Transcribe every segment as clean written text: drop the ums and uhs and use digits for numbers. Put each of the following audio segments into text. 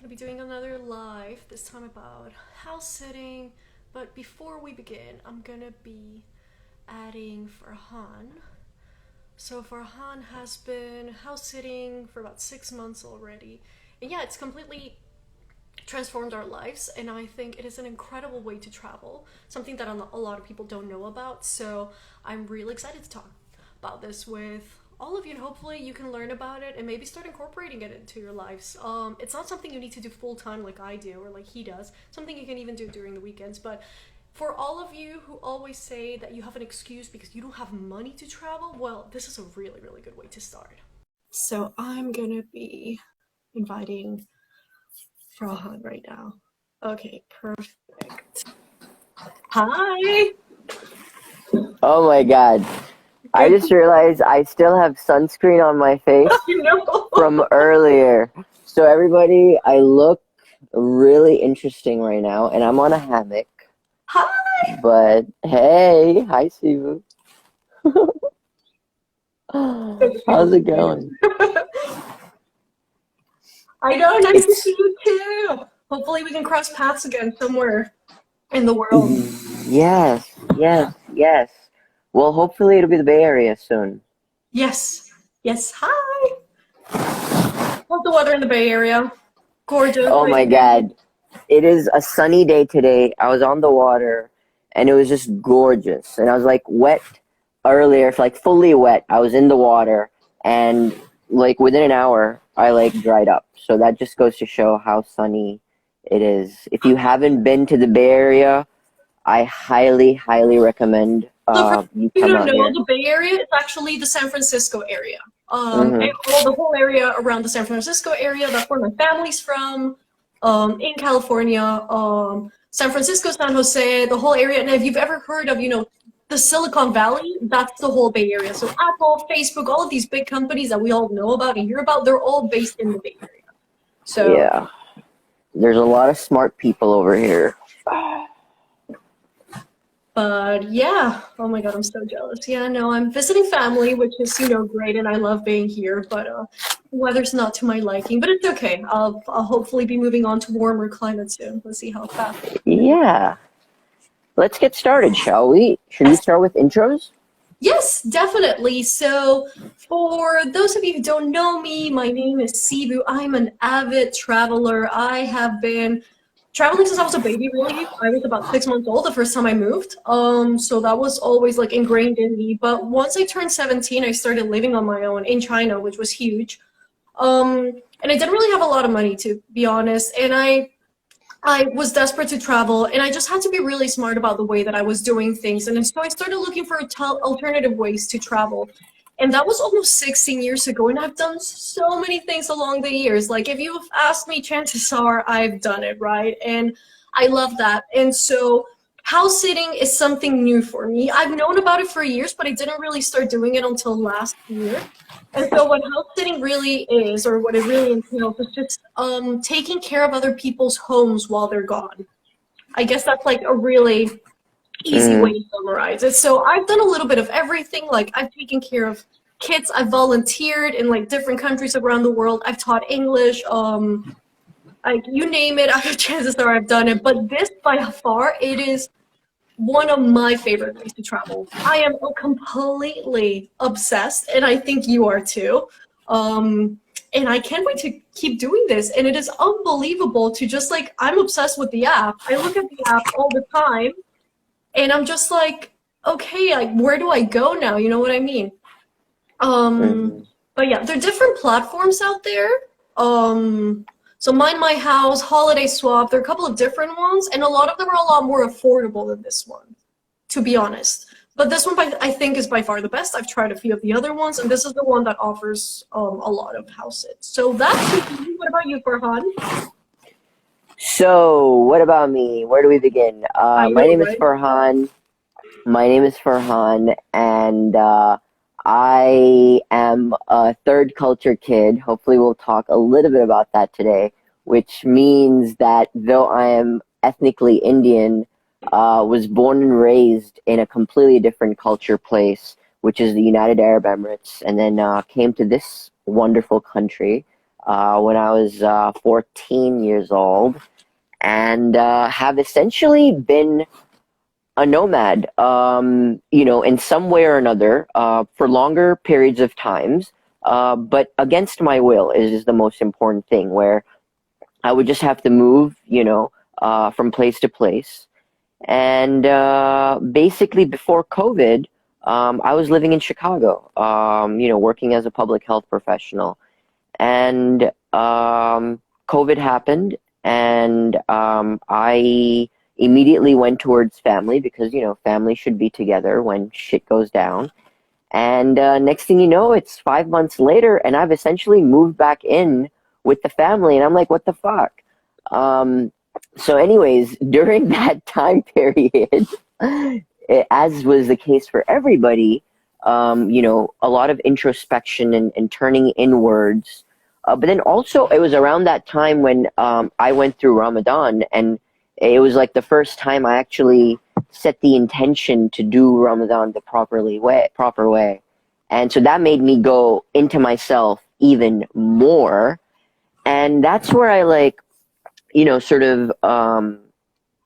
gonna be doing another live, this time about house sitting. But before we begin, I'm gonna be adding Farhan. So Farhan has been house sitting for about 6 months already. And yeah, it's completely transformed our lives, and I think it is an incredible way to travel, something that a lot of people don't know about. So I'm really excited to talk about this with all of you, and hopefully you can learn about it and maybe start incorporating it into your lives. It's not something you need to do full time like I do or like he does, something you can even do during the weekends. But for all of you who always say that you have an excuse because you don't have money to travel, well, this is a really, really good way to start. So I'm gonna be inviting Farhan right now. Okay, perfect. Hi. Oh my God. I Good. just realized I still have sunscreen on my face You know. from earlier. So everybody, I look really interesting right now, and I'm on a hammock. Hi. But hey, hi Sivu. How's it going? I know, nice to see It's you too. Hopefully we can cross paths again somewhere in the world. yes, yes, yes. Well, hopefully it'll be the Bay Area soon. Yes. Yes. Hi. How's the weather in the Bay Area? Gorgeous, Oh I my think. God. It is a sunny day today. I was on the water and it was just gorgeous. And I was like wet earlier, like fully wet. I was in the water and like within an hour I like dried up. So that just goes to show how sunny it is. If you haven't been to the Bay Area, I highly, highly recommend So for you you who come don't out know, here. the Bay Area is actually the San Francisco area. And Hmm. all the whole area around the San Francisco area, that's where my family's from. In California, San Francisco, San Jose, the whole area. And if you've ever heard of, the Silicon Valley, that's the whole Bay Area. So Apple, Facebook, all of these big companies that we all know about and hear about, they're all based in the Bay Area. So Yeah, there's a lot of smart people over here. But yeah, oh my God, I'm so jealous. Yeah, no, I'm visiting family, which is, great, and I love being here, but the weather's not to my liking, but it's okay. I'll hopefully be moving on to warmer climates soon. Let's see how fast. Yeah. Let's get started, shall we? Should we Yes, start with intros? yes, definitely. So, for those of you who don't know me, my name is Sibu. I'm an avid traveler. I have been traveling since I was a baby, really. I was about 6 months old the first time I moved. So that was always like ingrained in me. But once I turned 17, I started living on my own in China, which was huge. And I didn't really have a lot of money, to be honest. And I was desperate to travel, and I just had to be really smart about the way that I was doing things. And so I started looking for alternative ways to travel. And that was almost 16 years ago, and I've done so many things along the years. Like, if you've asked me, chances are I've done it, right? And I love that. And so house sitting is something new for me. I've known about it for years, but I didn't really start doing it until last year. And so what house sitting really is, or what it really entails, is just taking care of other people's homes while they're gone. I guess that's like a really easy way Mm, to summarize it. So I've done a little bit of everything. Like, I've taken care of kids, I've volunteered in like different countries around the world, I've taught English, like you name it, chances are I've done it. But this by far, it is one of my favorite ways to travel. I am completely obsessed, and I think you are too. And I can't wait to keep doing this. And it is unbelievable to just like, I'm obsessed with the app. I look at the app all the time, and I'm just like, okay, like, where do I go now? You know what I mean? Um, mhm. but yeah, there are different platforms out there. Um, so Mind My House, Holiday Swap, there are a couple of different ones, and a lot of them are a lot more affordable than this one, to be honest. But this one, I think, is by far the best. I've tried a few of the other ones, and this is the one that offers a lot of house sits. So that's me. What about you, Farhan? So, what about me? Where do we begin? I My know, name is right? Farhan. My name is Farhan, and I am a third culture kid. Hopefully, we'll talk a little bit about that today, which means that though I am ethnically Indian, was born and raised in a completely different culture place, which is the United Arab Emirates, and then came to this wonderful country when I was 14 years old, and have essentially been a nomad, in some way or another, for longer periods of times, but against my will is the most important thing, where I would just have to move, from place to place. And basically, before COVID, I was living in Chicago, working as a public health professional. And COVID happened, and I immediately went towards family because, family should be together when shit goes down. And next thing you know, it's 5 months later, and I've essentially moved back in with the family, and I'm like, what the fuck? So, anyways, during that time period, as was the case for everybody, a lot of introspection and turning inwards. But then also, it was around that time when I went through Ramadan, and it was like the first time I actually set the intention to do Ramadan the proper way. And so that made me go into myself even more. And that's where I sort of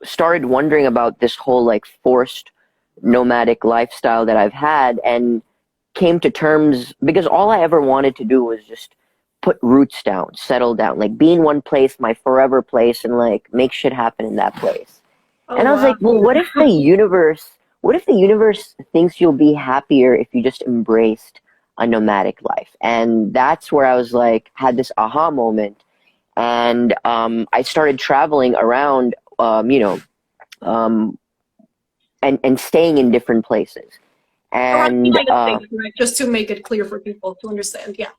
started wondering about this whole forced nomadic lifestyle that I've had, and came to terms, because all I ever wanted to do was just put roots down, settle down, be in one place, my forever place, and make shit happen in that place. Oh, And I was wow. like, well, what if the universe thinks you'll be happier if you just embraced a nomadic life? And that's where I was had this aha moment. And I started traveling around, and staying in different places. Around the And United States, right? Just to make it clear for people to understand. Yeah.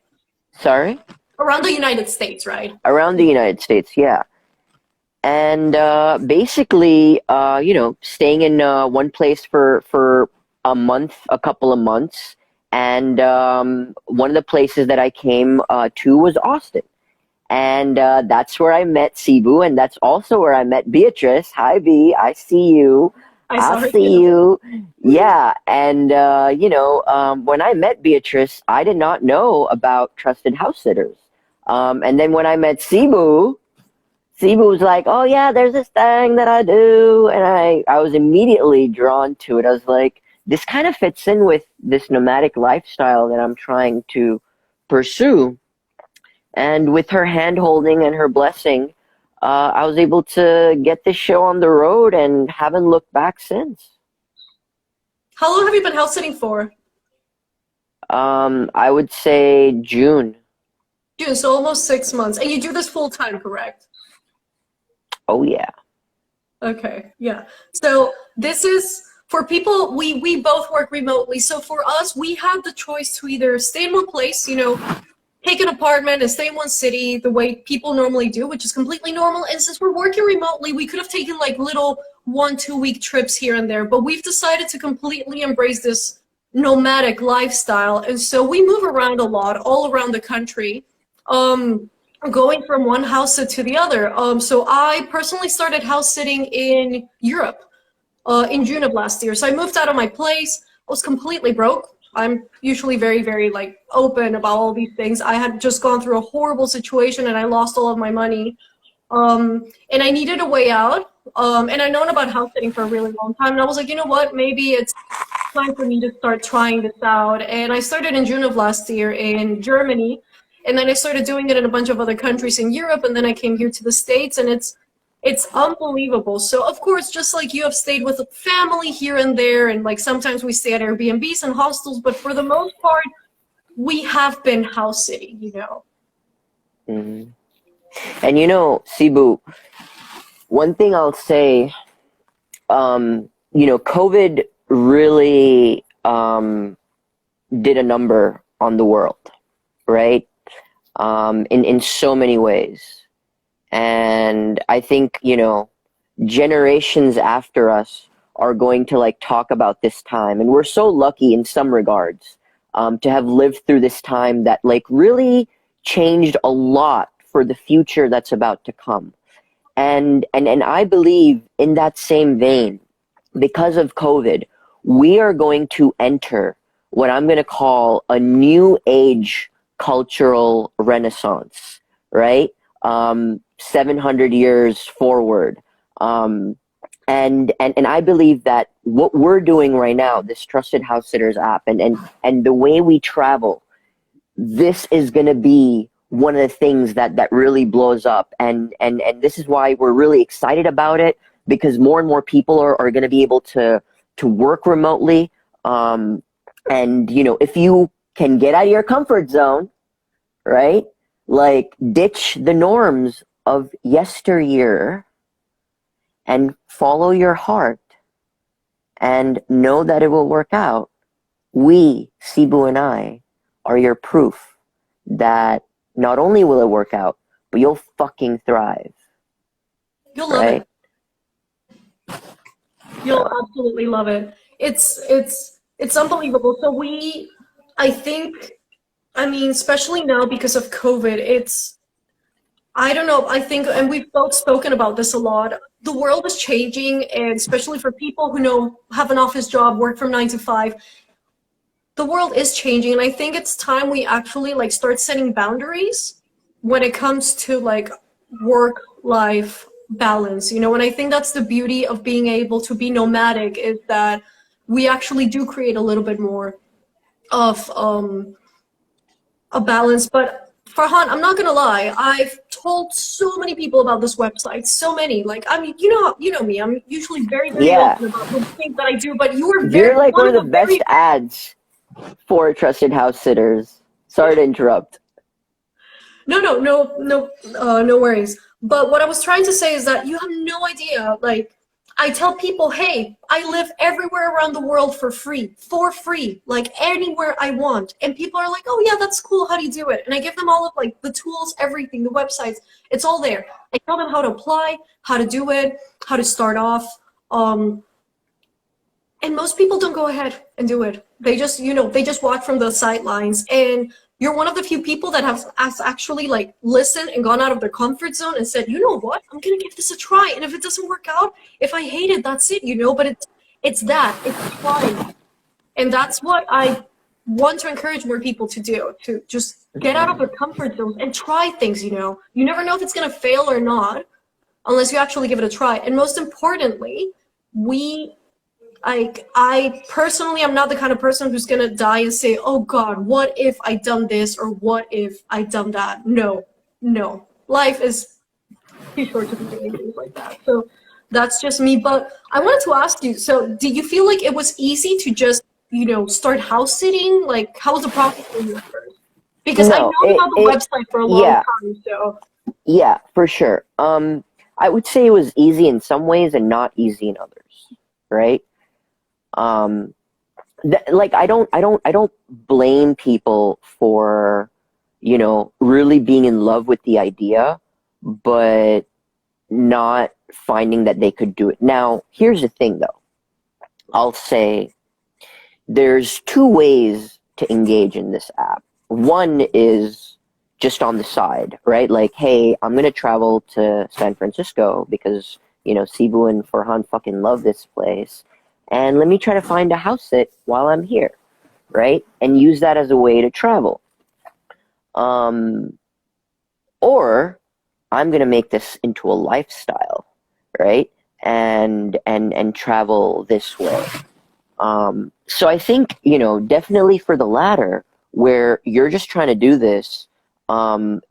sorry, Around the United States, right? around the United States, yeah. And basically, staying in one place for a couple of months. And one of the places that I came to was Austin. And that's where I met Cebu, and that's also where I met Beatrice. Hi, B. I see you. I saw her See too. you. Yeah. And, when I met Beatrice, I did not know about trusted house sitters. And then when I met Cebu was like, oh, yeah, there's this thing that I do. And I was immediately drawn to it. I was like, this kind of fits in with this nomadic lifestyle that I'm trying to pursue. And with her hand holding and her blessing, I was able to get this show on the road and haven't looked back since. How long have you been house sitting for? I would say June. June, so almost 6 months. And you do this full time, correct? Oh, yeah. Okay, yeah. So this is for people, we both work remotely. So for us, we have the choice to either stay in one place, take an apartment and stay in one city the way people normally do, which is completely normal. And since we're working remotely, we could have taken little 1-2 week trips here and there, but we've decided to completely embrace this nomadic lifestyle. And so we move around a lot, all around the country, going from one house sit to the other. So I personally started house sitting in Europe in June of last year. So I moved out of my place. I was completely broke. I'm usually very, very open about all these things. I had just gone through a horrible situation and I lost all of my money. And I needed a way out. And I'd known about house sitting for a really long time. And I was like, you know what, maybe it's time for me to start trying this out. And I started in June of last year in Germany. And then I started doing it in a bunch of other countries in Europe. And then I came here to the States, and it's unbelievable. So of course, just like you have stayed with a family here and there, and sometimes we stay at Airbnbs and hostels, but for the most part, we have been house sitting, Mm-hmm. And Cebu, one thing I'll say, COVID really did a number on the world, right? In so many ways. And I think, generations after us are going to talk about this time. And we're so lucky in some regards to have lived through this time that really changed a lot for the future that's about to come. And I believe in that same vein, because of COVID, we are going to enter what I'm going to call a new age cultural renaissance, right? 700 years forward. And I believe that what we're doing right now, this Trusted House Sitters app, and the way we travel, this is going to be one of the things that really blows up. And this is why we're really excited about it, because more and more people are going to be able to work remotely. And, you know, if you can get out of your comfort zone, right? Like, ditch the norms of yesteryear and follow your heart and know that it will work out. We, Cebu and I, are your proof that not only will it work out, but you'll fucking thrive, You'll love right? it. You'll So, absolutely love it. It's unbelievable. So I think, I mean, especially now because of COVID, I don't know, I think, and we've both spoken about this a lot. The world is changing, and especially for people who have an office job, work from 9 to 5, the world is changing, and I think it's time we actually like start setting boundaries when it comes to like work life balance, you know. And I think that's the beauty of being able to be nomadic, is that we actually do create a little bit more of a balance. But Farhan, I'm not gonna lie, I've told so many people about this website, so many. Like, I mean, you know me, I'm usually very, very yeah, open about the things that I do, but you are you're like one one of of the the best ads for Trusted House Sitters. Sorry to interrupt. No worries. But what I was trying to say is that you have no idea. Like, I tell people, hey, I live everywhere around the world for free, like anywhere I want. And people are like, oh yeah, that's cool. How do you do it? And I give them all of like the tools, everything, the websites. It's all there. I tell them how to apply, how to do it, how to start off. Um, and most people don't go ahead and do it. They just, they just watch from the sidelines. And you're one of the few people that has actually like listened and gone out of their comfort zone and said, you know what, I'm gonna give this a try. And if it doesn't work out, if I hate it, that's it, you know. But it's trying. And that's what I want to encourage more people to do, to just get out of their comfort zones and try things, you know. You never know if it's gonna fail or not unless you actually give it a try. And most importantly, we I personally am not the kind of person who's gonna die and say, oh God, what if I done this, or what if I done that? No, no. Life is too short to be doing things like that. So that's just me. But I wanted to ask you, so did you feel like it was easy to just, start house sitting? Like, how was the process for you at first? Because I No, know about the website for a long yeah, time, so yeah, for sure. I would say it was easy in some ways and not easy in others, right? Um, like I don't blame people for, really being in love with the idea, but not finding that they could do it. Now, here's the thing though. I'll say there's two ways to engage in this app. One is just on the side, right? Like, hey, I'm gonna travel to San Francisco because, Cebu and Farhan fucking love this place. And let me try to find a house sit while I'm here, right? And use that as a way to travel. Um, or I'm gonna make this into a lifestyle, right? And travel this way. So I think, definitely for the latter, where you're just trying to do this, there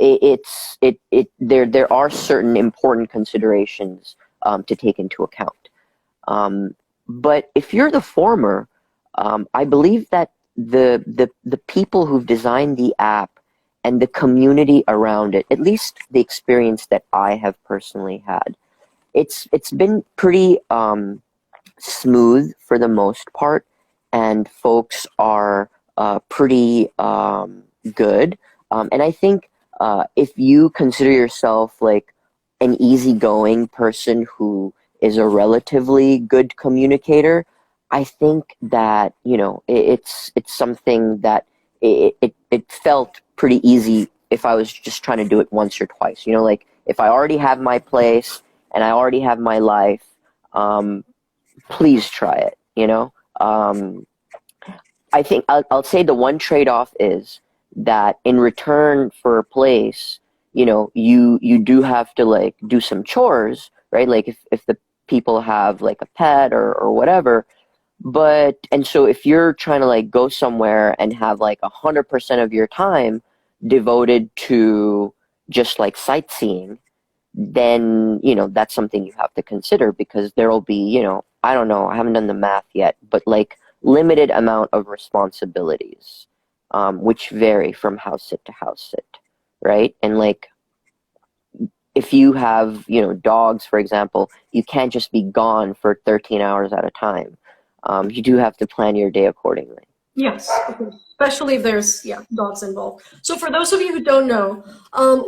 are certain important considerations to take into account. But if you're the former, I believe that the people who've designed the app and the community around it, at least the experience that I have personally had, it's been pretty smooth for the most part, and folks are pretty good. And I think if you consider yourself like an easygoing person who is a relatively good communicator, I think that it's something that it felt pretty easy if I was just trying to do it once or twice. Like if I already have my place and I already have my life, please try it. I think I'll say the one trade-off is that in return for a place, you do have to like do some chores, right? Like if the people have like a pet or whatever. But and so if you're trying to like go somewhere and have like 100% of your time devoted to just like sightseeing, then that's something you have to consider because there'll be, I don't know, I haven't done the math yet, but like limited amount of responsibilities, which vary from house sit to house sit, right? And like if you have, dogs, for example, you can't just be gone for 13 hours at a time. You do have to plan your day accordingly. Yes, especially if there's dogs involved. So for those of you who don't know,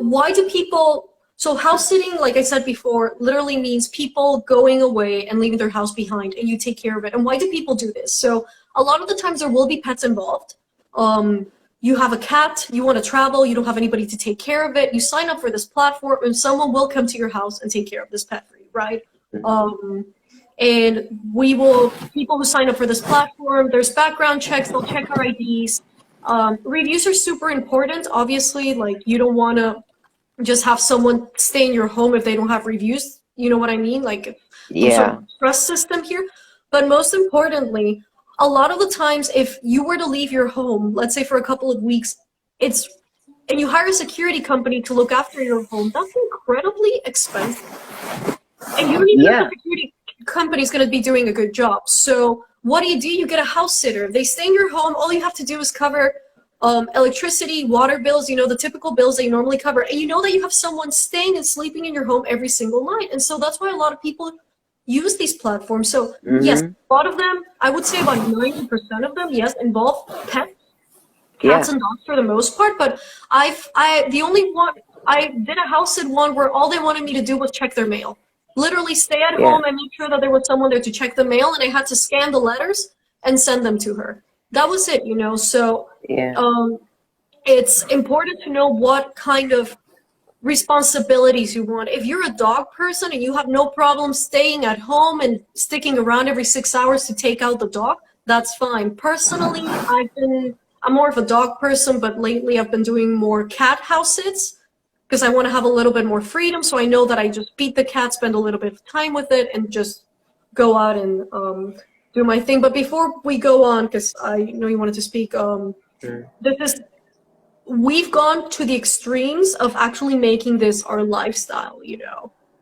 why do people? So house sitting, like I said before, literally means people going away and leaving their house behind, and you take care of it. And why do people do this? So a lot of the times there will be pets involved. You have a cat, you want to travel, you don't have anybody to take care of it. You sign up for this platform, and someone will come to your house and take care of this pet for you, right? And people who sign up for this platform, there's background checks, they'll check our IDs. Reviews are super important, obviously, like you don't want to just have someone stay in your home if they don't have reviews, you know what I mean? Like some sort of trust system here. But most importantly, a lot of the times if you were to leave your home, let's say for a couple of weeks, and you hire a security company to look after your home, that's incredibly expensive. And you don't even know if the security company is going to be doing a good job. So what do? You get a house sitter. They stay in your home. All you have to do is cover electricity, water bills, the typical bills that you normally cover. And you know that you have someone staying and sleeping in your home every single night. And so that's why a lot of people use these platforms. So yes, a lot of them, I would say about 90% of them, yes, involve pets, cats and dogs for the most part. But I did a house sit one where all they wanted me to do was check their mail. Literally stay at home and make sure that there was someone there to check the mail, and I had to scan the letters and send them to her. That was it, So it's important to know what kind of responsibilities you want. If you're a dog person and you have no problem staying at home and sticking around every 6 hours to take out the dog, that's fine. Personally, I'm more of a dog person, but lately I've been doing more cat house sits because I want to have a little bit more freedom. So I know that I just feed the cat, spend a little bit of time with it, and just go out and do my thing. But before we go on, because I know you wanted to speak, we've gone to the extremes of actually making this our lifestyle,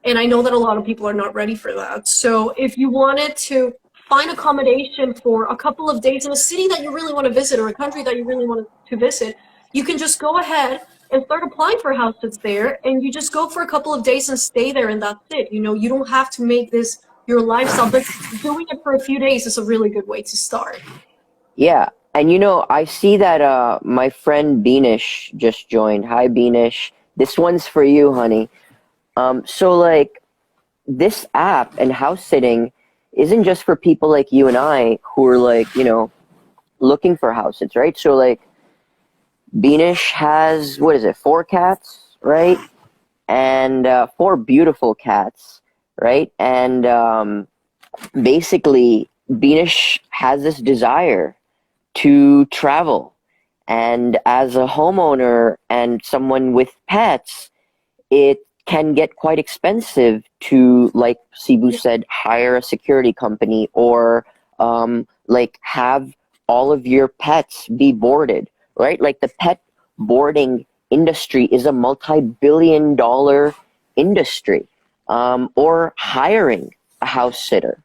And I know that a lot of people are not ready for that. So if you wanted to find accommodation for a couple of days in a city that you really want to visit or a country that you really want to visit, you can just go ahead and start applying for house sits there, and you just go for a couple of days and stay there, and that's it. You don't have to make this your lifestyle, but doing it for a few days is a really good way to start. Yeah, and I see that my friend Beanish just joined. Hi, Beanish. This one's for you, honey. So like this app and house sitting isn't just for people like you and I who are like, looking for house sits, right? So like Beanish has, 4 cats, right? And 4 beautiful cats, right? And basically, Beanish has this desire to travel. And as a homeowner and someone with pets, it can get quite expensive to, like Sibu said, hire a security company or like have all of your pets be boarded. Right? Like the pet boarding industry is a multi-billion-dollar industry. Or hiring a house sitter,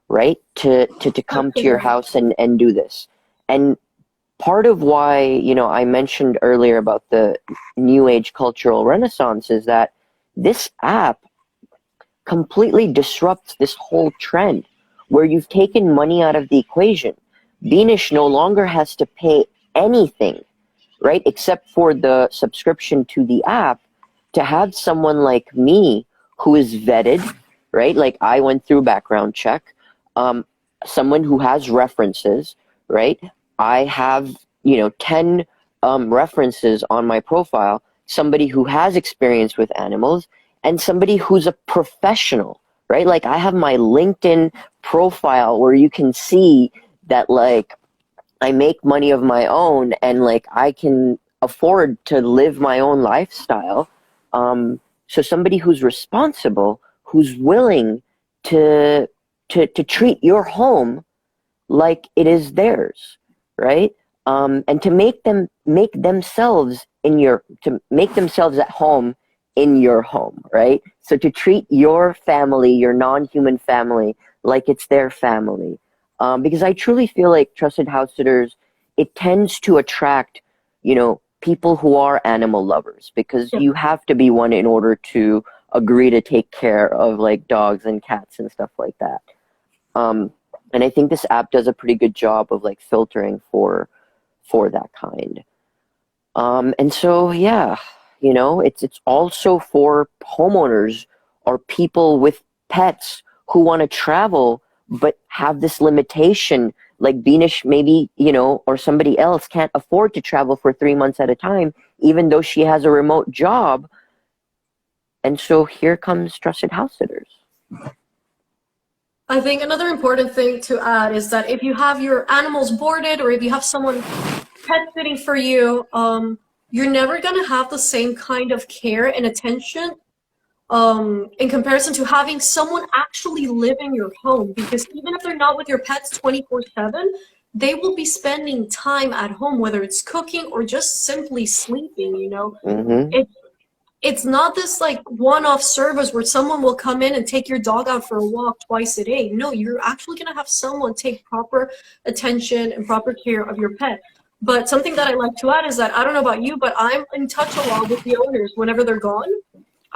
right? To come to your house and do this. And part of why, I mentioned earlier about the new age cultural renaissance is that this app completely disrupts this whole trend where you've taken money out of the equation. Beanish no longer has to pay anything, right, except for the subscription to the app, to have someone like me who is vetted, right? Like I went through background check, someone who has references, right? I have, 10 references on my profile, somebody who has experience with animals, and somebody who's a professional, right? Like I have my LinkedIn profile where you can see that like I make money of my own and like I can afford to live my own lifestyle So somebody who's responsible, who's willing to treat your home like it is theirs, right? And to make themselves at home in your home, right? So to treat your family, your non-human family, like it's their family. Because I truly feel like trusted house sitters, it tends to attract, people who are animal lovers, because Yeah. you have to be one in order to agree to take care of like dogs and cats and stuff like that. And I think this app does a pretty good job of like filtering for that kind. And so yeah, it's also for homeowners or people with pets who want to travel but have this limitation. Like Beanish maybe, or somebody else can't afford to travel for 3 months at a time, even though she has a remote job. And so here comes trusted house sitters. I think another important thing to add is that if you have your animals boarded or if you have someone pet sitting for you, you're never gonna have the same kind of care and attention in comparison to having someone actually live in your home. Because even if they're not with your pets 24/7, they will be spending time at home, whether it's cooking or just simply sleeping, Mm-hmm. It's not this like one-off service where someone will come in and take your dog out for a walk twice a day. No, you're actually going to have someone take proper attention and proper care of your pet. But something that I like to add is that I don't know about you, but I'm in touch a lot with the owners whenever they're gone.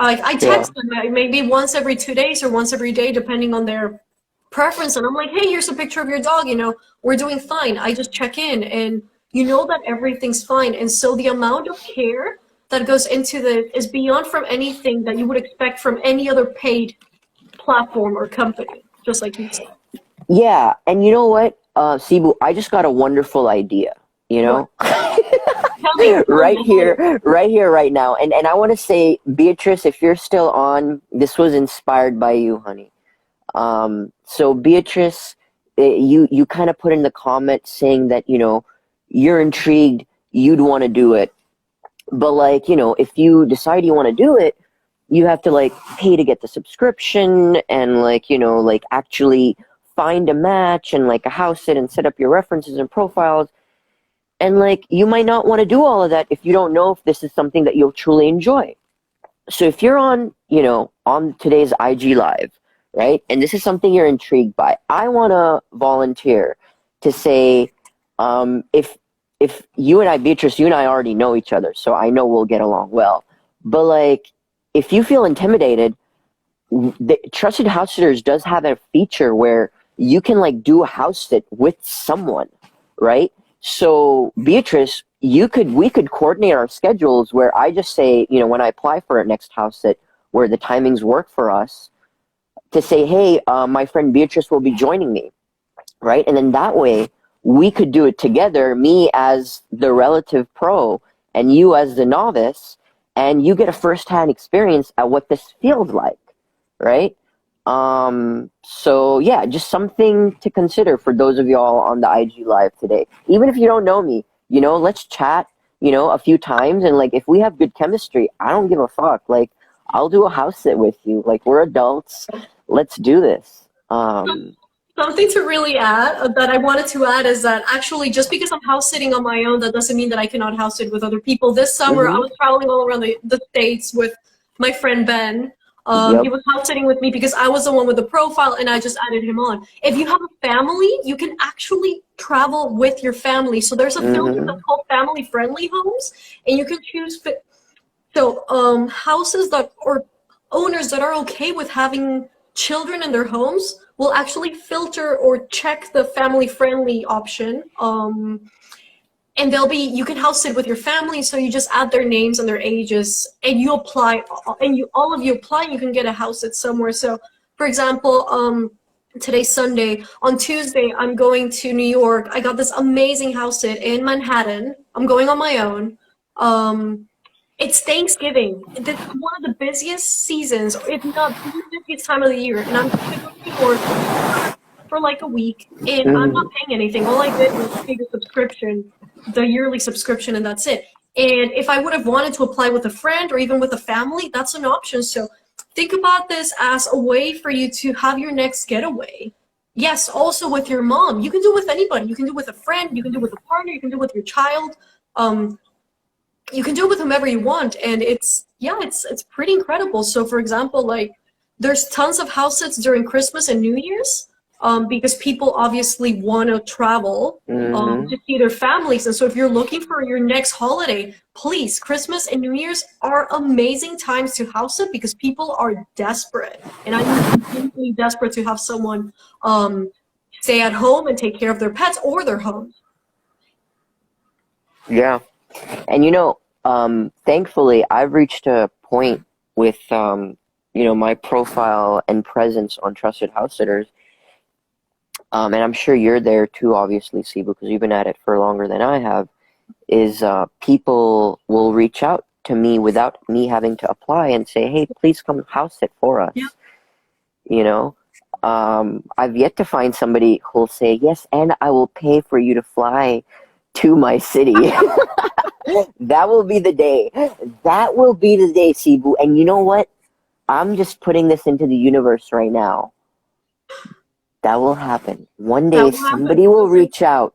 I Yeah. text them maybe once every 2 days or once every day, depending on their preference. And I'm like, hey, here's a picture of your dog. We're doing fine. I just check in and you know that everything's fine. And so the amount of care that goes into this is beyond from anything that you would expect from any other paid platform or company, just like you said. Yeah. And you know what, Sibu, I just got a wonderful idea, you What? know? Tell me. Right here, right now. And I want to say, Beatrice, if you're still on, this was inspired by you, honey. So Beatrice, you kind of put in the comment saying that, you're intrigued, you'd want to do it. But like, if you decide you want to do it, you have to like pay to get the subscription and like, like actually find a match and like a house sit and set up your references and profiles. And like, you might not want to do all of that if you don't know if this is something that you'll truly enjoy. So if you're on, on today's IG Live, right, and this is something you're intrigued by, I want to volunteer to say, if you and I, Beatrice, you and I already know each other, so I know we'll get along well. But like, if you feel intimidated, the Trusted House Sitters does have a feature where you can like do a house sit with someone, right? So Beatrice, we could coordinate our schedules where I just say, when I apply for a next house sit where the timings work for us, to say, hey, my friend Beatrice will be joining me, right? And then that way we could do it together, me as the relative pro and you as the novice, and you get a first-hand experience at what this feels like, right? So yeah, just something to consider for those of y'all on the IG Live today. Even if you don't know me, let's chat, a few times, and like if we have good chemistry, I don't give a fuck. Like I'll do a house sit with you. Like we're adults. Let's do this. Something to really add that I wanted to add is that actually just because I'm house sitting on my own, that doesn't mean that I cannot house sit with other people. This summer, I Mm-hmm. was traveling all around the States with my friend Ben. He Yep. was house sitting with me because I was the one with the profile and I just added him on. If you have a family, you can actually travel with your family. So there's a filter Mm-hmm. that's called family friendly homes and you can choose. So houses that or owners that are okay with having children in their homes will actually filter or check the family friendly option. And you can house sit with your family, so you just add their names and their ages, and you apply, and all of you apply, and you can get a house sit somewhere. So, for example, today's Sunday. On Tuesday, I'm going to New York. I got this amazing house sit in Manhattan. I'm going on my own. It's Thanksgiving. This is one of the busiest seasons, if not the busiest time of the year. And I'm going to go to New York for like a week, and I'm not Mm-hmm. paying anything. All I did was pay the subscription, the yearly subscription, and that's it. And if I would have wanted to apply with a friend or even with a family, that's an option. So think about this as a way for you to have your next getaway. Yes, also with your mom. You can do it with anybody. You can do it with a friend. You can do it with a partner. You can do it with your child. You can do it with whomever you want, and it's pretty incredible. So for example, like there's tons of house sits during Christmas and New Year's, because people obviously want to travel Mm-hmm. to see their families. And so if you're looking for your next holiday, please, Christmas and New Year's are amazing times to house sit because people are desperate, and I mean really desperate to have someone stay at home and take care of their pets or their homes. Yeah. And thankfully, I've reached a point with my profile and presence on Trusted House Sitters. And I'm sure you're there too, obviously, Sibu, because you've been at it for longer than I have. Is people will reach out to me without me having to apply and say, "Hey, please come house sit for us." Yeah. You know, I've yet to find somebody who'll say, "Yes, and I will pay for you to fly to my city." That will be the day. That will be the day, Sibu. And you know what? I'm just putting this into the universe right now. That will happen. One That day will happen. somebody will reach out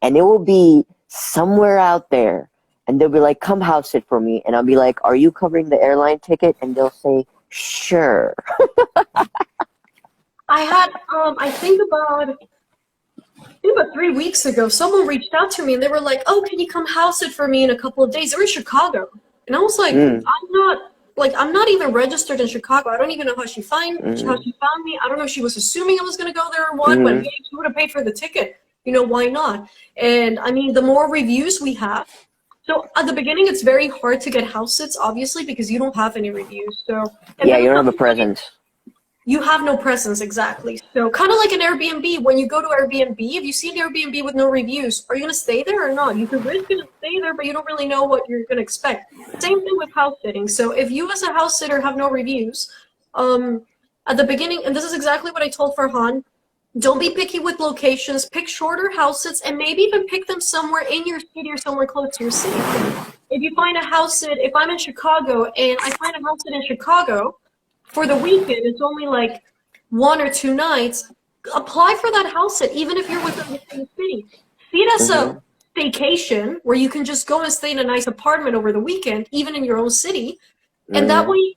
and it will be somewhere out there and they'll be like, come house sit for me. And I'll be like, are you covering the airline ticket? And they'll say, sure. I had I think about 3 weeks ago, someone reached out to me and they were like, "Oh, can you come house it for me in a couple of days?" They were in Chicago, and I was like, Mm, I'm not even registered in Chicago. I don't even know how mm, she found me. I don't know if she was assuming I was gonna go there or what, but mm, hey, she would have paid for the ticket. Why not? And I mean, the more reviews we have. So at the beginning, it's very hard to get house sits, obviously, because you don't have any reviews. So, and yeah, then you it's don't have a something like presence. you have no presence, exactly. So kind of like an Airbnb. When you go to Airbnb, if you see an Airbnb with no reviews, are you going to stay there or not? You could risk to stay there, but you don't really know what you're going to expect. Same thing with house sitting. So if you as a house sitter have no reviews, um, at the beginning, and this is exactly what I told Farhan, don't be picky with locations. Pick shorter house sits and maybe even pick them somewhere in your city or somewhere close to your city. So if you find a house sit, if I'm in Chicago and I find a house sit in Chicago, for the weekend, it's only like 1 or 2 nights. Apply for that house sit, even if you're within the same city. See it as a Mm-hmm, vacation where you can just go and stay in a nice apartment over the weekend, even in your own city. And that mm-hmm, way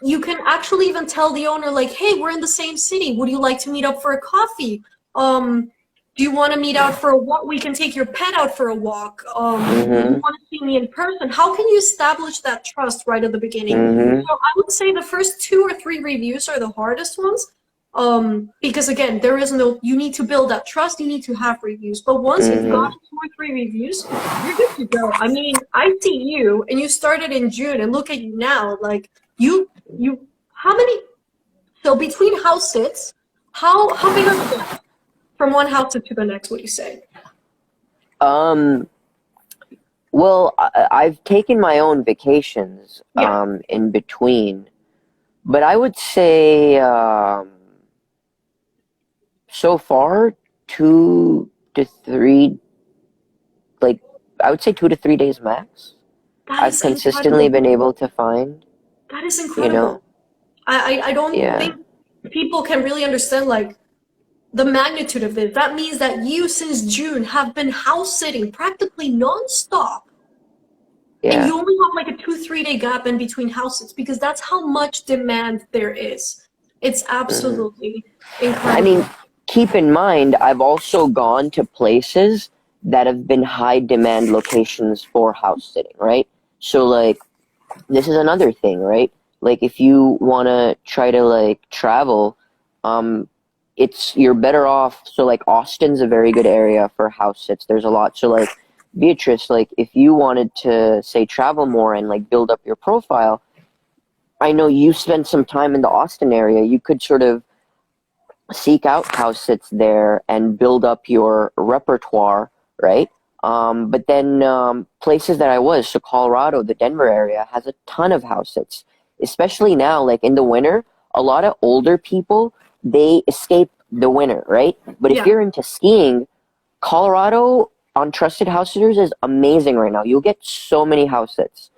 you can actually even tell the owner, like, hey, we're in the same city. Would you like to meet up for a coffee? Do you want to meet out for a walk? We can take your pet out for a walk. Do you mm-hmm, want to see me in person? How can you establish that trust right at the beginning? mm-hmm, So I would say the first 2 or 3 reviews are the hardest ones. Because again, you need to build that trust. You need to have reviews. But once you've mm-hmm. gotten 2 or 3 reviews, you're good to go. I mean, I see you, and you started in June, and look at you now. Like you, how many? So between house sits, how big are the gaps from one house sit to the next? Would you say? Um, well, I've taken my own vacations Yeah, in between, but I would say so far 2 to 3, like I would say 2 to 3 days max. that I've is consistently incredible. been able to find, That is you know, incredible. I don't yeah. think people can really understand like the magnitude of this. That means that you since June have been house sitting practically nonstop, and Yeah. you only have like a 2 3 day gap in between houses because that's how much demand there is. It's Hmm. absolutely I mean, incredible. keep in mind, I've also gone to places that have been high demand locations for house sitting, right? So, like, this is another thing, right? Like, if you want to try to, like, travel, um, you're better off. So, like, Austin's a very good area for house sits. There's a lot. So, like, Beatrice, like, if you wanted to, say, travel more and, like, build up your profile, I know you spent some time in the Austin area. You could sort of seek out house sits there and build up your repertoire, right? But then places that I was, so Colorado, the Denver area, has a ton of house sits, especially now, like in the winter. A lot of older people, they escape the winter, right? But if Yeah. you're into skiing, Colorado on Trusted House Sitters is amazing right now. You'll get so many house sits.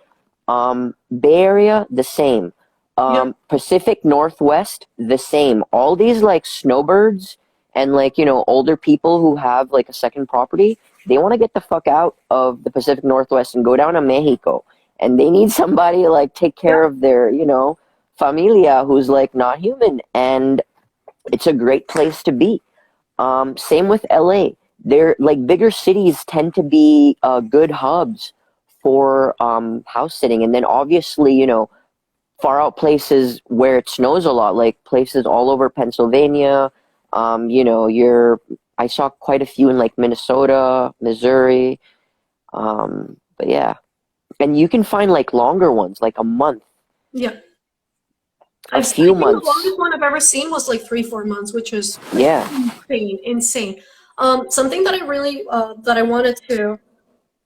Bay Area, the same. Yep. Pacific Northwest, the same. All these like snowbirds and like, older people who have like a second property, they want to get the fuck out of the Pacific Northwest and go down to Mexico. And they need somebody to like take care Yep. of their, familia who's like not human. And it's a great place to be. Same with LA. They're like bigger cities tend to be good hubs for house sitting. And then obviously, far out places where it snows a lot, like places all over Pennsylvania. I saw quite a few in like Minnesota, Missouri. But yeah, and you can find like longer ones, like a month, Yeah. a I few think the months. longest one I've ever seen was like 3-4 months, which is Yeah, insane. Something that I really that I wanted to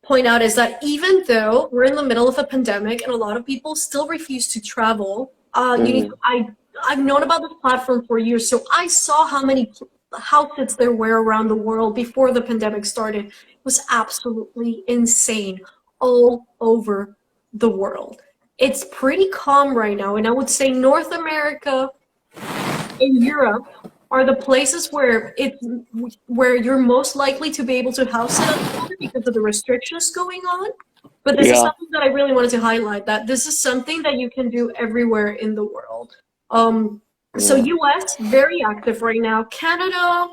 point out is that even though we're in the middle of a pandemic and a lot of people still refuse to travel, hmm I've known about this platform for years, so I saw how many house sits there were around the world before the pandemic started. It was absolutely insane all over the world. It's pretty calm right now, and I would say North America and Europe are the places where you're most likely to be able to house sit at the moment because of the restrictions going on. But this is yeah, something that I really wanted to highlight, that this is something that you can do everywhere in the world. So yeah, US, very active right now. Canada,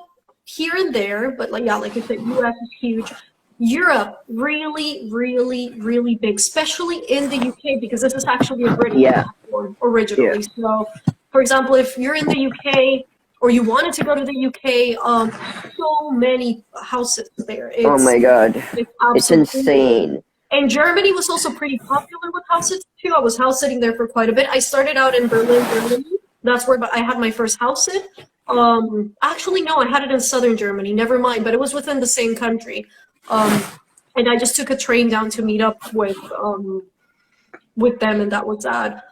here and there, but like yeah, like I said, US is huge. Europe, really, really, really big, especially in the UK, because this is actually a British yeah, platform yeah. originally. So, for example, if you're in the UK or you wanted to go to the UK, so many houses there. Oh my God, It's it's absolutely insane. insane. And Germany was also pretty popular with house sitting too. I was house sitting there for quite a bit. I started out in Berlin, Germany. That's where I had my first house sit. Actually, no, I had it in southern Germany. Never mind, but it was within the same country. Um, and I just took a train down to meet up with them, and that was that.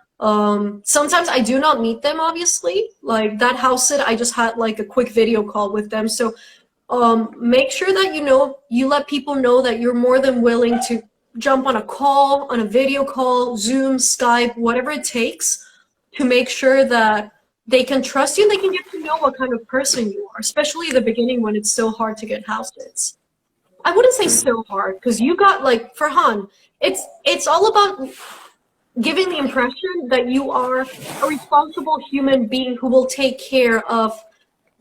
Sometimes I do not meet them, obviously. Like that house sit, I just had like a quick video call with them. So make sure that you let people know that you're more than willing to jump on a call, on a video call, Zoom, Skype, whatever it takes to make sure that they can trust you and they can get to know what kind of person you are, especially at the beginning when it's so hard to get house sits. I wouldn't say so hard because you got like Farhan, it's all about giving the impression that you are a responsible human being who will take care of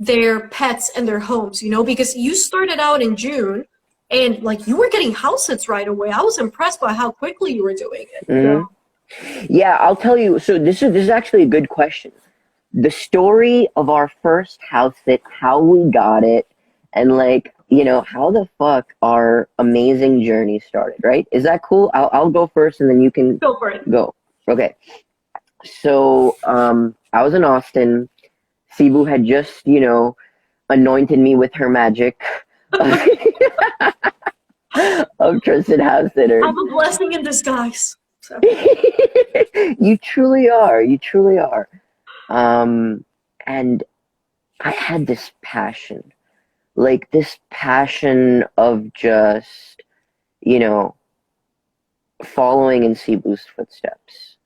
their pets and their homes, because you started out in June and like you were getting house sits right away. I was impressed by how quickly you were doing it. So hmm Yeah, I'll tell you. So this is actually a good question. The story of our first house sit, how we got it, and like, how the fuck our amazing journey started, right? Is that cool? I'll go first and then you can go for it. go. Okay. So, I was in Austin. Cebu had just, anointed me with her magic of trusted house sitters. I'm a blessing in disguise. So You truly are. You truly are. Um, and I had this passion, like this passion of just, you know, following in Cebu's footsteps.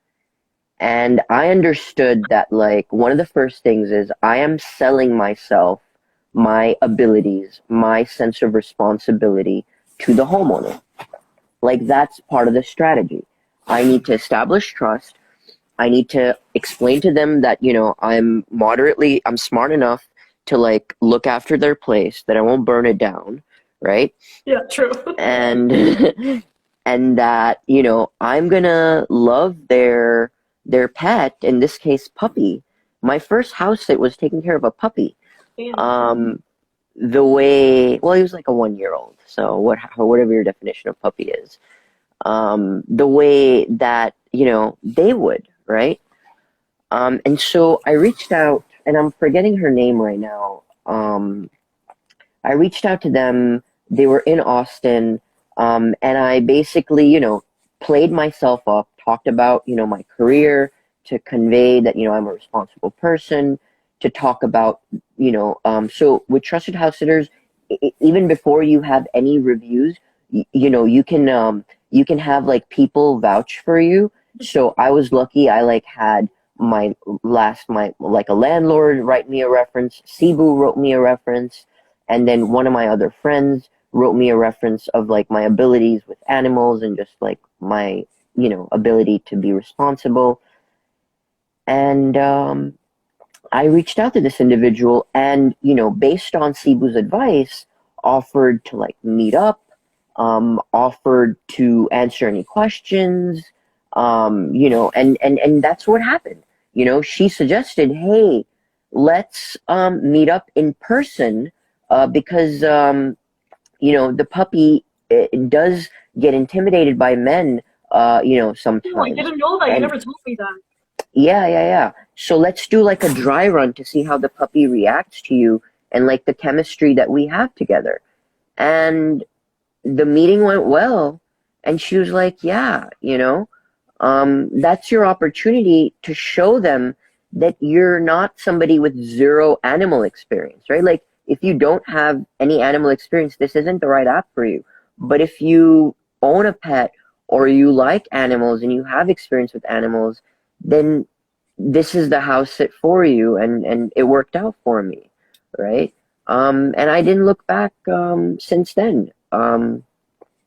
And I understood that, like, one of the first things is I am selling myself, my abilities, my sense of responsibility to the homeowner. Like, that's part of the strategy. I need to establish trust. I need to explain to them that, I'm smart enough to, like, look after their place, that I won't burn it down, right? yeah, true. And, and that, I'm gonna love their pet, in this case, puppy. My first house sit was taking care of a puppy. Damn. Um, the way, well, he was like a 1 year old, so whatever your definition of puppy is. The way that, they would, right? And so I reached out, and I'm forgetting her name right now. I reached out to them. They were in Austin, and I basically, played myself up, talked about, my career, to convey that, I'm a responsible person, to talk about, so with trusted house sitters, even before you have any reviews, you know, you can have like people vouch for you. So I was lucky. I like had my like a landlord write me a reference. Cebu wrote me a reference, and then one of my other friends wrote me a reference of like my abilities with animals and just like my, you know, ability to be responsible. And I reached out to this individual and, you know, based on Cebu's advice, offered to like meet up, offered to answer any questions, you know, and that's what happened. You know, she suggested, hey, let's meet up in person because, you know, the puppy it does get intimidated by men, you know, Oh, I sometimes. didn't know that. You And never told me that. yeah, yeah, yeah. So let's do like a dry run to see how the puppy reacts to you and like the chemistry that we have together. And the meeting went well. And she was like, yeah, you know, that's your opportunity to show them that you're not somebody with zero animal experience, right? Like, if you don't have any animal experience, this isn't the right app for you. But if you own a pet or you like animals and you have experience with animals, then this is the house sit for you, and it worked out for me, right? And I didn't look back since then.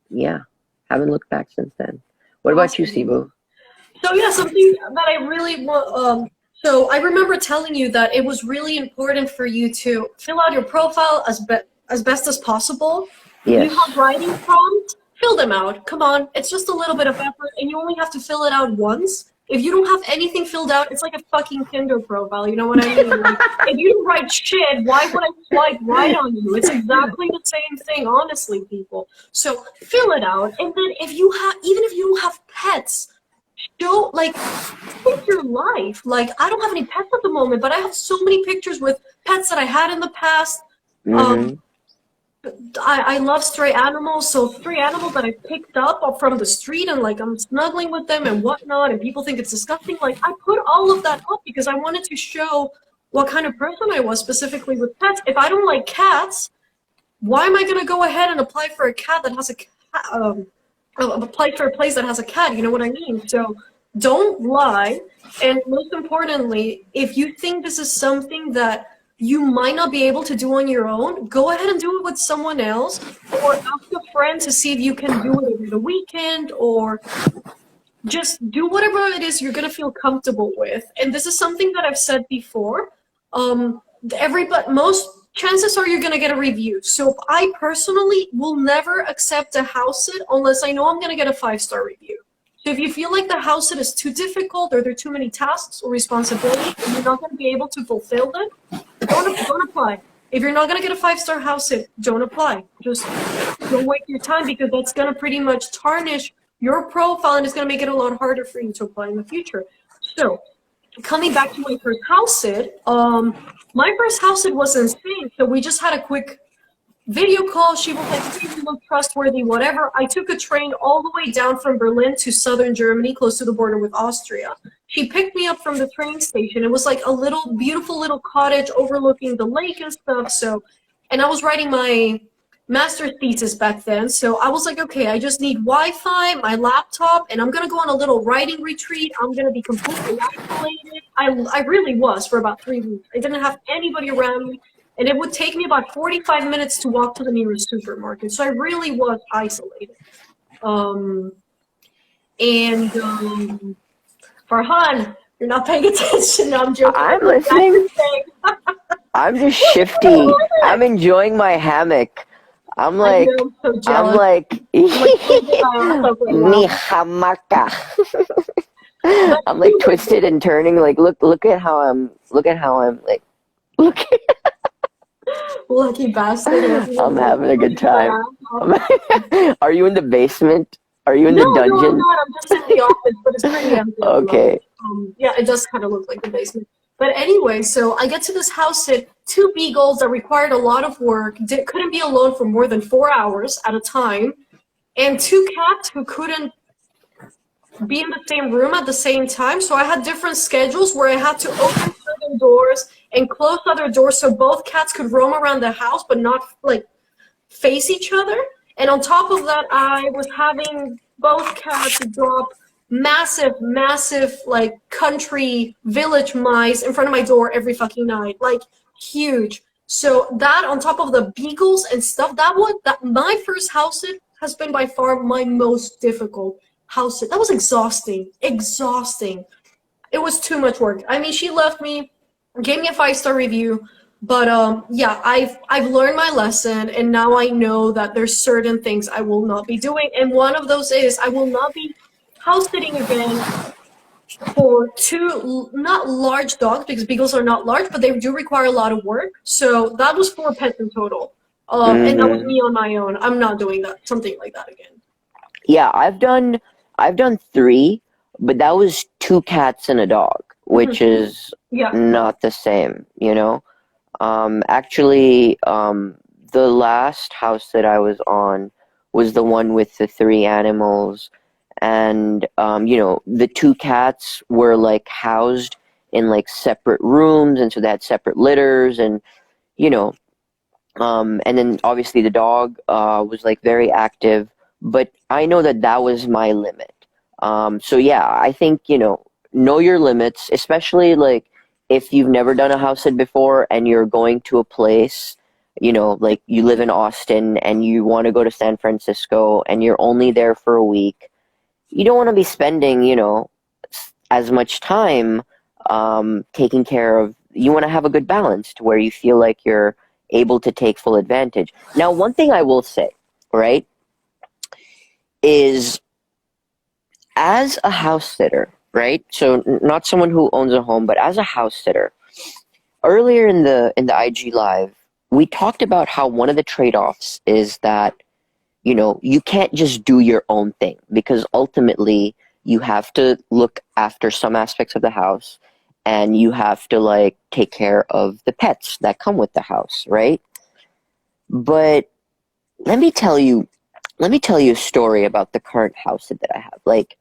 Yeah, haven't looked back since then. What about you, Awesome. Sibu? So yeah, something that I really want. So I remember telling you that it was really important for you to fill out your profile as best as possible. If you Yes. have writing prompts, fill them out. Come on, it's just a little bit of effort, and you only have to fill it out once. If you don't have anything filled out, it's like a fucking Tinder profile. You know what I mean? Like, if you don't write shit, why would I swipe right on you? It's exactly the same thing, honestly, people. So fill it out, and then if you have, even if you don't have pets, show like take your life. Like I don't have any pets at the moment, but I have so many pictures with pets that I had in the past. Um, Mm-hmm. I love stray animals, so stray animals that I picked up from the street and like I'm snuggling with them and whatnot, and people think it's disgusting. Like I put all of that up because I wanted to show what kind of person I was specifically with pets. If I don't like cats, why am I gonna go ahead and apply for a cat that has a cat? Apply for a place that has a cat. You know what I mean? So don't lie. And most importantly, if you think this is something that you might not be able to do on your own, go ahead and do it with someone else, or ask a friend to see if you can do it over the weekend, or just do whatever it is you're gonna feel comfortable with. And this is something that I've said before. But most chances are you're gonna get a review. So I personally will never accept a house sit unless I know I'm gonna get a 5-star review. So if you feel like the house sit is too difficult or there are too many tasks or responsibilities and you're not gonna be able to fulfill them, don't apply. If you're not gonna get a 5-star house sit, don't apply. Just don't waste your time because that's gonna pretty much tarnish your profile and it's gonna make it a lot harder for you to apply in the future. So coming back to my first house sit, my first house sit was insane. So we just had a quick video call. She was like, hey, you look trustworthy, whatever. I took a train all the way down from Berlin to southern Germany, close to the border with Austria. She picked me up from the train station. It was like a little, beautiful little cottage overlooking the lake and stuff. So, and I was writing my master's thesis back then. So I was like, okay, I just need Wi-Fi, my laptop, and I'm gonna go on a little writing retreat. I'm gonna be completely isolated. I really was for about 3 weeks. I didn't have anybody around me, and it would take me about 45 minutes to walk to the nearest supermarket. So I really was isolated. Um, and Farhan, you're not paying attention. No, I'm joking. I'm listening. I'm just shifty. I'm enjoying my hammock. I'm I like, know, I'm so I'm jealous. like, I'm like closing my eyes up right now. mi hamaka. But I'm like twisted and turning. Like, look at how I'm like, look. lucky bastard. I'm having a good time. No, Are you in the basement? Are you in the no, I'm dungeon? not. I'm just in the office, but it's pretty empty at the Okay. moment. Yeah, it does kind of look like the basement. But anyway, so I get to this house at 2 beagles that required a lot of work, couldn't be alone for more than 4 hours at a time, and 2 cats who couldn't be in the same room at the same time. So I had different schedules where I had to open certain doors and close other doors so both cats could roam around the house, but not like face each other. And on top of that, I was having both cats drop massive, like country village mice in front of my door every fucking night, like huge. So that on top of the beagles and stuff, that my first house sit has been by far my most difficult house sit. That was exhausting. It was too much work. I mean, she left me, gave me a 5-star review, but yeah, I've learned my lesson, and now I know that there's certain things I will not be doing, and one of those is I will not be house sitting again for two not large dogs, because beagles are not large, but they do require a lot of work. So that was 4 pets in total, and that was Mm-hmm. me on my own. I'm not doing that something like that again. Yeah, I've done three, but that was two cats and a dog, which Mhm. is Yeah. not the same, you know? Actually, the last house that I was on was the one with the three animals, and the two cats were like housed in like separate rooms, and so they had separate litters, and you know, and then obviously the dog was like very active, but I know that that was my limit. So yeah, I think, know your limits, especially like if you've never done a house sit before and you're going to a place, like you live in Austin and you want to go to San Francisco and you're only there for a week. You don't want to be spending, as much time taking care of. You want to have a good balance to where you feel like you're able to take full advantage. Now, one thing I will say, right, is as a house sitter, right? So not someone who owns a home, but as a house sitter. Earlier in the IG live, we talked about how one of the trade-offs is that you can't just do your own thing because ultimately you have to look after some aspects of the house and you have to like take care of the pets that come with the house, right? But let me tell you, let me tell you a story about the current house that I have. Like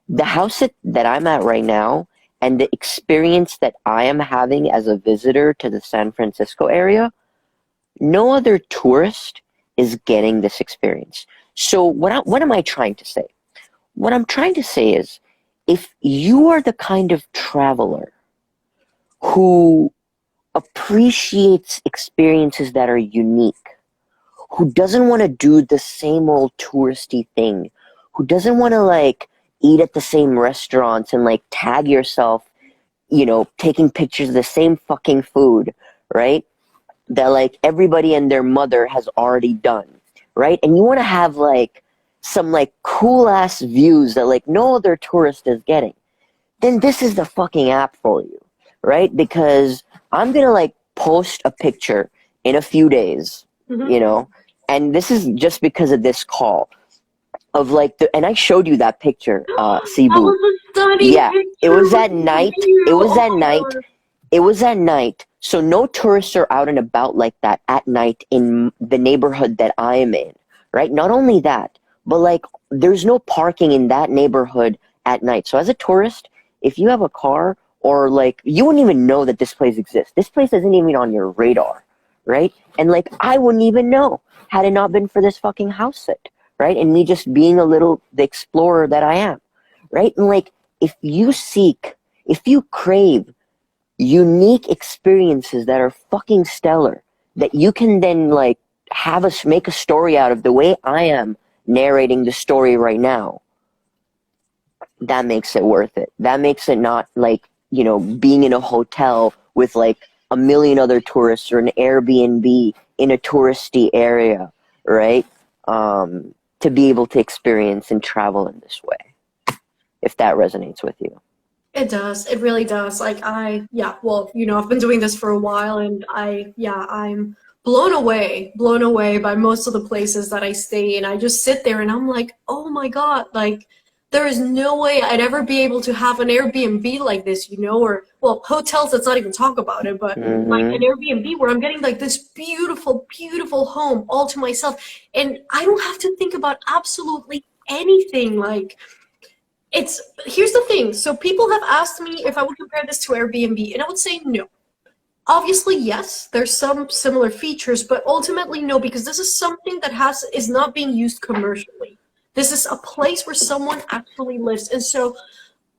the house that I'm at right now and the experience that I am having as a visitor to the San Francisco area, no other tourist is getting this experience. So what am I trying to say? What I'm trying to say is if you are the kind of traveler who appreciates experiences that are unique, who doesn't want to do the same old touristy thing, who doesn't want to like eat at the same restaurants and like tag yourself, taking pictures of the same fucking food, right? That like everybody and their mother has already done, right? And you want to have like some like cool ass views that like no other tourist is getting, then this is the fucking app for you, right? Because I'm gonna like post a picture in a few days, Mhm. you know, and this is just because of this call of like and I showed you that picture, That Cebu. was a stunning Yeah, it picture was with at the night. It view. was Oh at my night. god. It was at night, so no tourists are out and about like that at night in the neighborhood that I am in, right? Not only that, but like there's no parking in that neighborhood at night. So as a tourist, if you have a car or like you wouldn't even know that this place exists. This place isn't even on your radar, right? And like I wouldn't even know had it not been for this fucking house sit, right? And me just being a little the explorer that I am, right? And like if you crave unique experiences that are fucking stellar that you can then like have us make a story out of the way I am narrating the story right now, that makes it worth it. That makes it not like, being in a hotel with like a million other tourists or an Airbnb in a touristy area, right? To be able to experience and travel in this way, if that resonates with you. It does. It really does. Like yeah, well, I've been doing this for a while, and I'm blown away by most of the places that I stay in. I just sit there and I'm like, oh my God, like there is no way I'd ever be able to have an Airbnb like this, or well, hotels, let's not even talk about it, but like an Mm-hmm. Airbnb where I'm getting like this beautiful home all to myself, and I don't have to think about absolutely anything. Like it's here's the thing. So people have asked me if I would compare this to Airbnb, and I would say no. Obviously, yes, there's some similar features, but ultimately no, because this is something that is not being used commercially. This is a place where someone actually lives, and so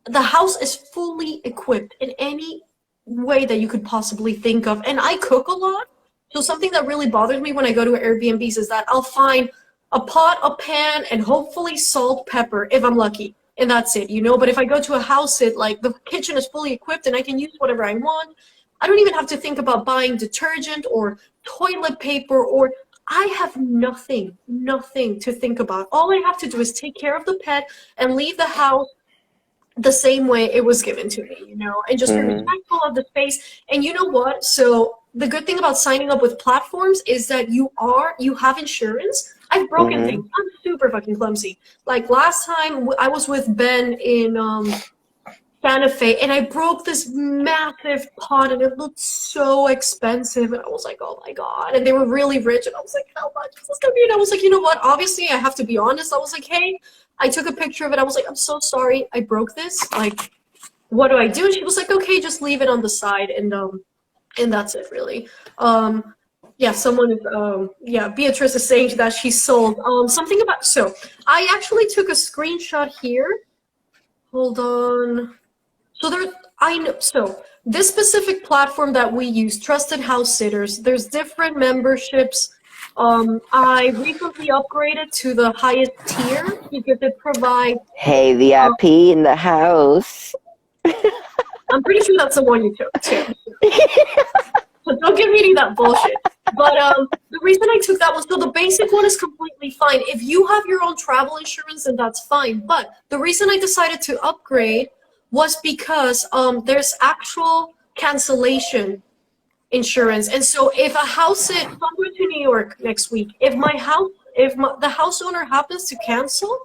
the house is fully equipped in any way that you could possibly think of. And I cook a lot, so something that really bothers me when I go to Airbnbs is that I'll find a pot, a pan, and hopefully salt, pepper, if I'm lucky, and that's it, you know. But if I go to a house, like the kitchen is fully equipped and I can use whatever I want. I don't even have to think about buying detergent or toilet paper, or I have nothing to think about. All I have to do is take care of the pet and leave the house the same way it was given to me, you know, and just be Mm-hmm. respectful of the space. And you know what? So the good thing about signing up with platforms is that you have insurance. I've broken Mm-hmm. things. I'm super fucking clumsy. Like last time I was with Ben in Santa Fe, and I broke this massive pot, and it looked so expensive, and I was like, oh my god. And they were really rich, and I was like, how much is this gonna be? And I was like, you know what? Obviously, I have to be honest. I was like, hey, I took a picture of it. I was like, I'm so sorry, I broke this. Like, what do I do? And she was like, okay, just leave it on the side, and that's it, really. Yeah, someone is, yeah, Beatrice is saying that she sold, something about, so I actually took a screenshot here. Hold on. So there, I know. So this specific platform that we use, Trusted House Sitters, there's different memberships. I recently upgraded to the highest tier because it provides. Hey, Uh, VIP in the house. I'm pretty sure that's the one you took too. So don't give me that bullshit. But the reason I took that was so the basic one is completely fine. If you have your own travel insurance, then that's fine. But the reason I decided to upgrade was because there's actual cancellation insurance. And so if a house if I'm going to New York next week, the house owner happens to cancel,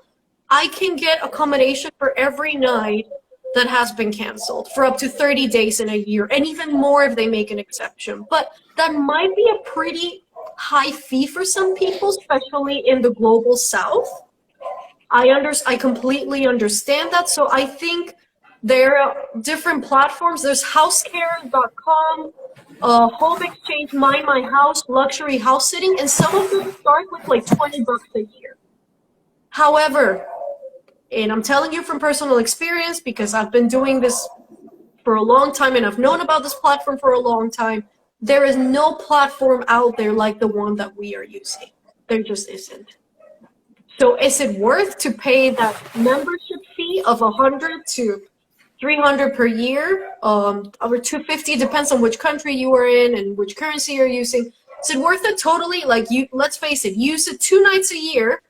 I can get accommodation for every night that has been canceled for up to 30 days in a year, and even more if they make an exception. But that might be a pretty high fee for some people, especially in the global south. I completely understand that. So I think there are different platforms. There's housecare.com, home exchange, Mind My House, luxury house sitting, and some of them start with like $20 a year. However, and I'm telling you from personal experience because I've been doing this for a long time and I've known about this platform for a long time, there is no platform out there like the one that we are using. There just isn't. So is it worth to pay that membership fee of 100 to 300 per year, or 250, depends on which country you are in and which currency you're using. Is it worth it? Totally. Like, let's face it, use it 2 nights a year,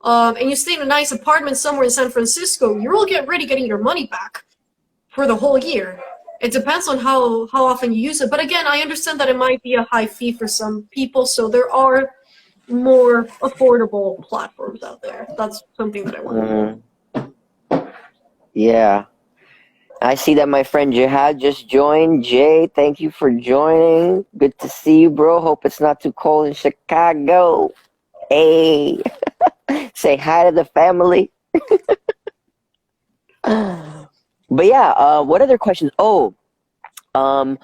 and you stay in a nice apartment somewhere in San Francisco, you're all getting your money back for the whole year. It depends on how often you use it. But again, I understand that it might be a high fee for some people, so there are more affordable platforms out there. That's something that I want Mm, yeah. I see that my friend Jihad just joined. Jay, thank you for joining. Good to see you, bro. Hope it's not too cold in Chicago. Hey, say hi to the family. But yeah, what other questions? Oh, um,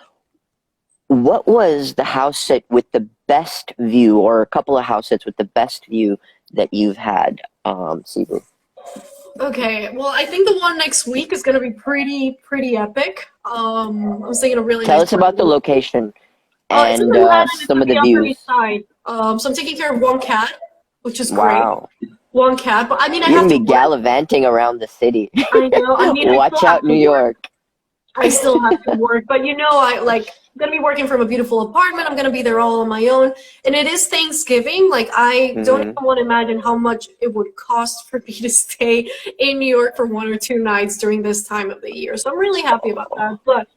what was the house sit with the best view, or a couple of house sits with the best view that you've had, Sibu? Okay, well, I think the one next week is gonna be pretty epic. I was thinking a really Tell nice us about the place. location It's in and Manhattan. It's some on of the the Upper East views. Side. So I'm taking care of one cat, which is great. Wow. One cat, but I mean, I You're have gonna to be work. gallivanting around the city. I know. I mean, I still Watch have out, to New work. York. I still have to work, but you know, I'm gonna be working from a beautiful apartment. I'm gonna be there all on my own, and it is Thanksgiving. Like, I don't Hmm. even want to imagine how much it would cost for me to stay in New York for 1 or 2 nights during this time of the year. So I'm really happy about that. But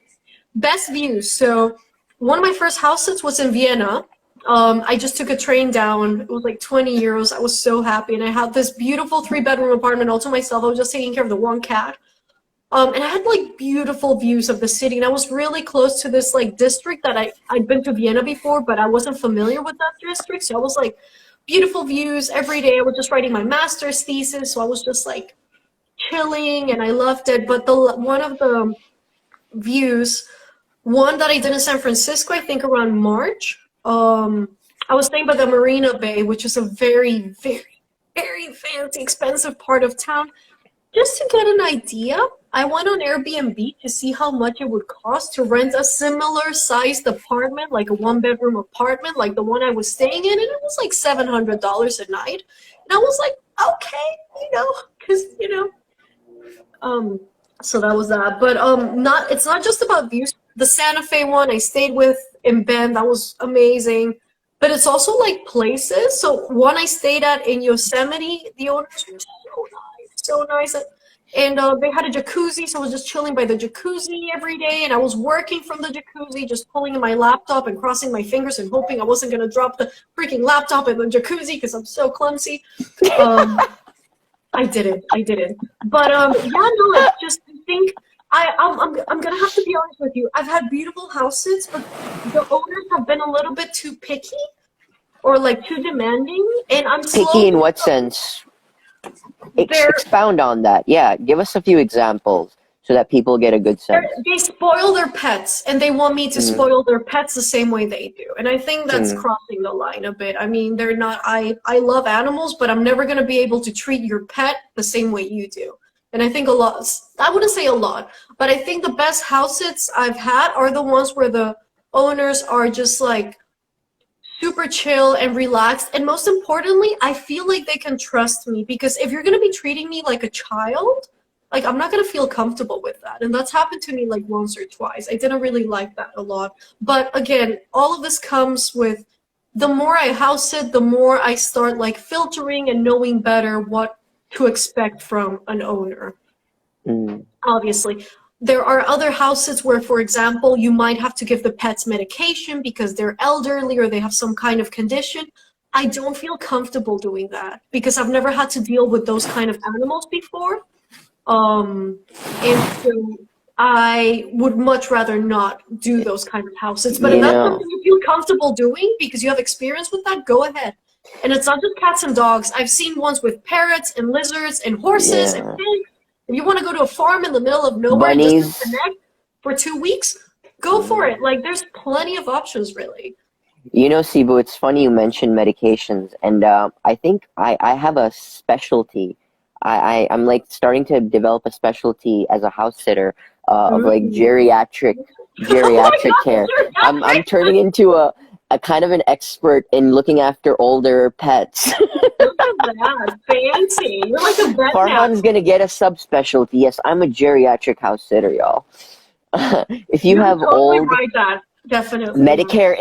best views. So one of my first house sits was in Vienna. I just took a train down. It was like 20 euros. I was so happy, and I had this beautiful 3 bedroom apartment all to myself. I was just taking care of the one cat. And I had like beautiful views of the city, and I was really close to this like district that I'd been to Vienna before, but I wasn't familiar with that district. So I was like, beautiful views every day. I was just writing my master's thesis, so I was just like chilling, and I loved it. But the one of the views one that I did in San Francisco, I think around March. I was staying by the Marina Bay, which is a very, very, very fancy, expensive part of town. Just to get an idea, I went on Airbnb to see how much it would cost to rent a similar sized apartment, like a one-bedroom apartment, like the one I was staying in, and it was like $700 a night. And I was like, okay, because so that was that. But not it's not just about views. The Santa Fe one I stayed with in Bend, that was amazing. But it's also like places. So one I stayed at in Yosemite, the owners were so nice. And they had a jacuzzi, so I was just chilling by the jacuzzi every day, and I was working from the jacuzzi, just pulling in my laptop and crossing my fingers and hoping I wasn't gonna drop the freaking laptop in the jacuzzi because I'm so clumsy. I didn't. But yeah, no, it's just I think I'm gonna have to be honest with you. I've had beautiful house sits, but the owners have been a little bit too picky or like too demanding, and I'm Picky in what sense? Expound on that. Yeah, give us a few examples so that people get a good sense. They spoil their pets, and they want me to spoil their pets the same way they do. And I think that's crossing the line a bit. I mean, they're not. I love animals, but I'm never going to be able to treat your pet the same way you do. And I think a lot, I wouldn't say a lot, but I think the best house sits I've had are the ones where the owners are just like super chill and relaxed, and most importantly, I feel like they can trust me, because if you're going to be treating me like a child, like I'm not going to feel comfortable with that. And that's happened to me like once or twice. I didn't really like that a lot. But again, all of this comes with the more I house sit, the more I start like filtering and knowing better what to expect from an owner. Obviously there are other house sits where, for example, you might have to give the pets medication because they're elderly or they have some kind of condition. I don't feel comfortable doing that because I've never had to deal with those kind of animals before. And so I would much rather not do those kind of house sits. But if that's something you feel comfortable doing because you have experience with that, go ahead. And it's not just cats and dogs. I've seen ones with parrots and lizards and horses and pigs. If you want to go to a farm in the middle of nowhere and just connect for 2 weeks, go for it. Like, there's plenty of options, really. You know, Sibu, it's funny you mentioned medications, and I think I have a specialty. I'm like starting to develop a specialty as a house sitter of like geriatric care. I'm turning into a kind of an expert in looking after older pets. Look at that. Fancy. You're like a vet Farhan's gonna get a subspecialty. Yes, I'm a geriatric house sitter, y'all. If you have totally old right that. Definitely. Medicare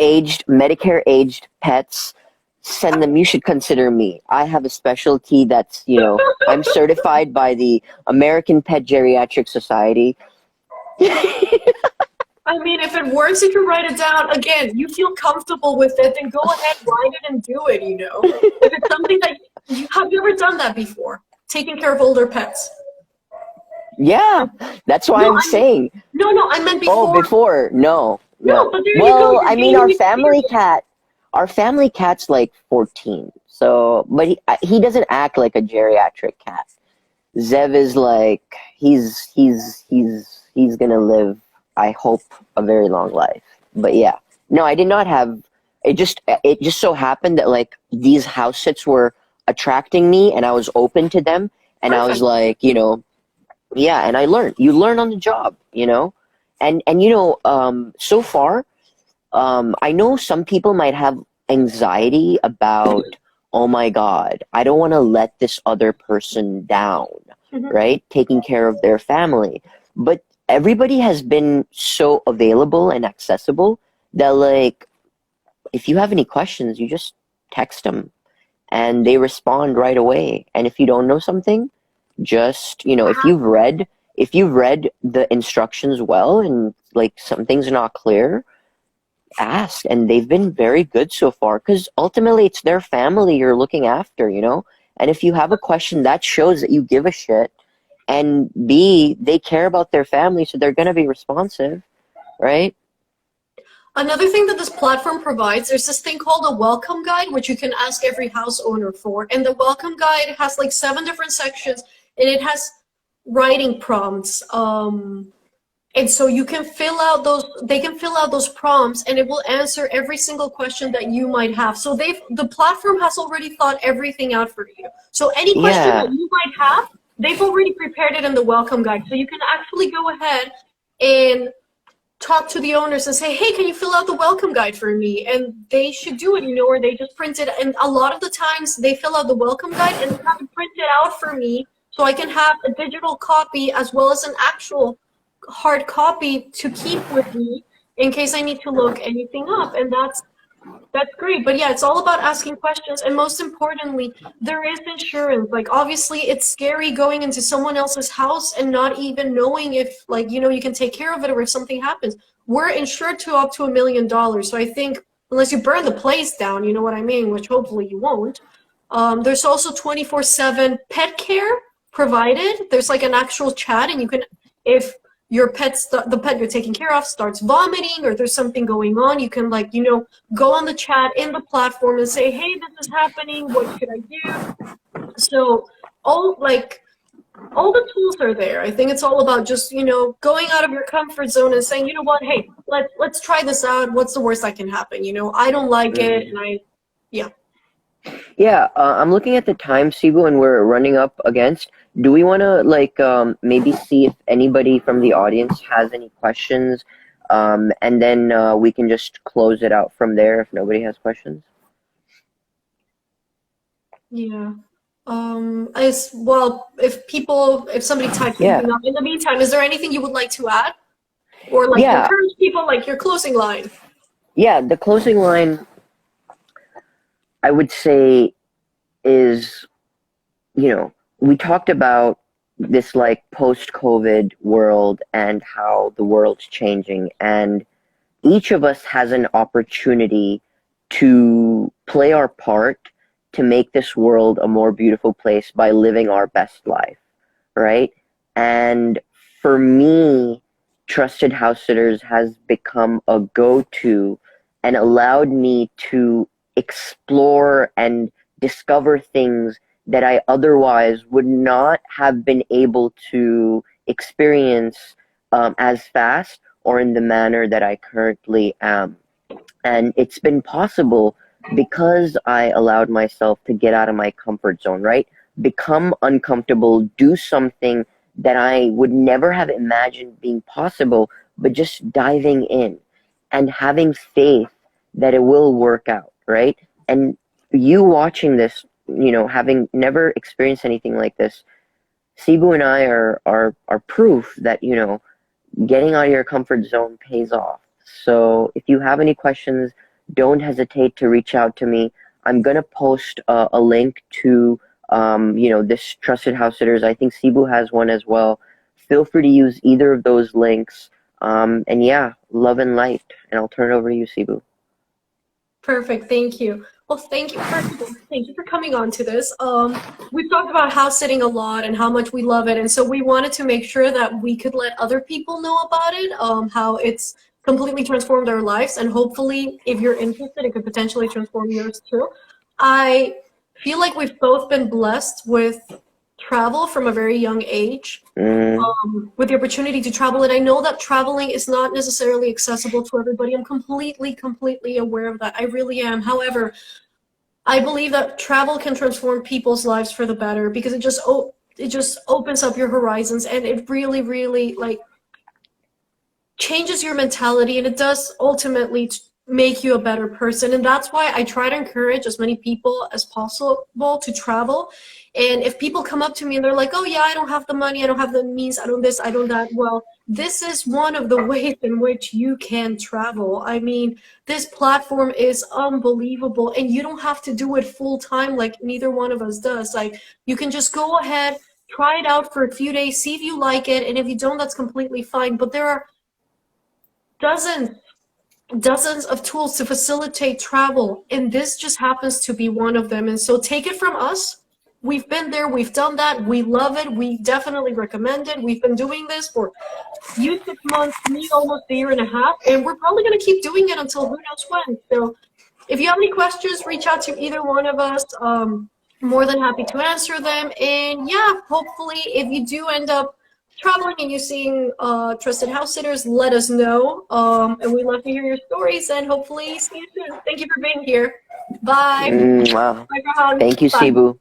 aged pets, send them. You should consider me. I have a specialty that's, I'm certified by the American Pet Geriatric Society. I mean, if it works, you can write it down. Again, you feel comfortable with it, then go ahead, write it and do it, If it's something that have you ever done that before? Taking care of older pets? Yeah, that's why I'm saying. No, I meant before. Oh, before. No. No, but there you go. go. I mean, our family cat's like 14. So, but he doesn't act like a geriatric cat. Zev is like, he's gonna live, I hope, a very long life. But yeah, no, I did not have. It just so happened that like these house sits were attracting me, and I was open to them, and I was like, yeah, and I learned. You learn on the job, and so far, I know some people might have anxiety about, oh my God, I don't want to let this other person down, right? Taking care of their family, but everybody has been so available and accessible that like, if you have any questions, you just text them and they respond right away. And if you don't know something, just, if you've read the instructions well and like some things are not clear, ask. And they've been very good so far because ultimately it's their family you're looking after, and if you have a question, that shows that you give a shit. And B, they care about their family, so they're going to be responsive, right? Another thing that this platform provides, there's this thing called a welcome guide, which you can ask every house owner for. And the welcome guide has like 7 different sections, and it has writing prompts. And so you can fill out those, they can fill out those prompts and it will answer every single question that you might have. So the platform has already thought everything out for you. So any question that Yeah. you might have, they've already prepared it in the welcome guide. So you can actually go ahead and talk to the owners and say, hey, can you fill out the welcome guide for me? And they should do it, or they just print it. And a lot of the times they fill out the welcome guide and they have it printed out for me so I can have a digital copy as well as an actual hard copy to keep with me in case I need to look anything up. And that's great. But yeah, it's all about asking questions. And most importantly, there is insurance. Like, obviously, it's scary going into someone else's house and not even knowing if, like, you can take care of it or if something happens. We're insured to up to $1 million. So I think, unless you burn the place down, you know what I mean, which hopefully you won't. There's also 24/7 pet care provided. There's like an actual chat, and you can, if your the pet you're taking care of starts vomiting or there's something going on, you can go on the chat in the platform and say, hey, this is happening, what should I do? So all the tools are there. I think it's all about just going out of your comfort zone and saying, you know what, hey, let's try this out. What's the worst that can happen? I don't like it, and yeah. Yeah, I'm looking at the time, Sibu, and we're running up against. Do we want to maybe see if anybody from the audience has any questions, and then we can just close it out from there if nobody has questions? Yeah. If somebody types Yeah. something up in the meantime, is there anything you would like to add? Or Yeah. encourage people, your closing line? Yeah, the closing line, I would say, is, we talked about this post-COVID world and how the world's changing, and each of us has an opportunity to play our part to make this world a more beautiful place by living our best life, right? And for me, Trusted House Sitters has become a go-to and allowed me to explore and discover things that I otherwise would not have been able to experience as fast or in the manner that I currently am. And it's been possible because I allowed myself to get out of my comfort zone, right? Become uncomfortable, do something that I would never have imagined being possible, but just diving in and having faith that it will work out, right? And you watching this, having never experienced anything like this, Sibu and I are proof that, getting out of your comfort zone pays off. So if you have any questions, don't hesitate to reach out to me. I'm going to post a link to, this Trusted House Sitters. I think Sibu has one as well. Feel free to use either of those links. And yeah, love and light. And I'll turn it over to you, Sibu. Perfect. Thank you. Well, thank you. Thank you for coming on to this. We've talked about house sitting a lot and how much we love it. And so we wanted to make sure that we could let other people know about it, how it's completely transformed our lives. And hopefully, if you're interested, it could potentially transform yours too. I feel like we've both been blessed with travel from a very young age, with the opportunity to travel. And I know that traveling is not necessarily accessible to everybody. I'm completely aware of that. I really am. However, I believe that travel can transform people's lives for the better because it just opens up your horizons, and it really changes your mentality, and it does ultimately make you a better person. And that's why I try to encourage as many people as possible to travel. And if people come up to me and they're like, oh yeah, I don't have the money, I don't have the means, I don't this, I don't that, well, this is one of the ways in which you can travel. I mean, this platform is unbelievable, and you don't have to do it full time like neither one of us does. Like, you can just go ahead, try it out for a few days, see if you like it, and if you don't, that's completely fine. But there are dozens of tools to facilitate travel, and this just happens to be one of them. And so take it from us. We've been there, we've done that, we love it, we definitely recommend it. We've been doing this for you 6 months, me almost a year and a half, and we're probably going to keep doing it until who knows when. So if you have any questions, reach out to either one of us. More than happy to answer them. And yeah, hopefully if you do end up traveling and using trusted house sitters, let us know. And we love to hear your stories and hopefully see you soon. Thank you for being here. Bye. Wow. Bye, Rahan. Thank you, Bye. Cebu.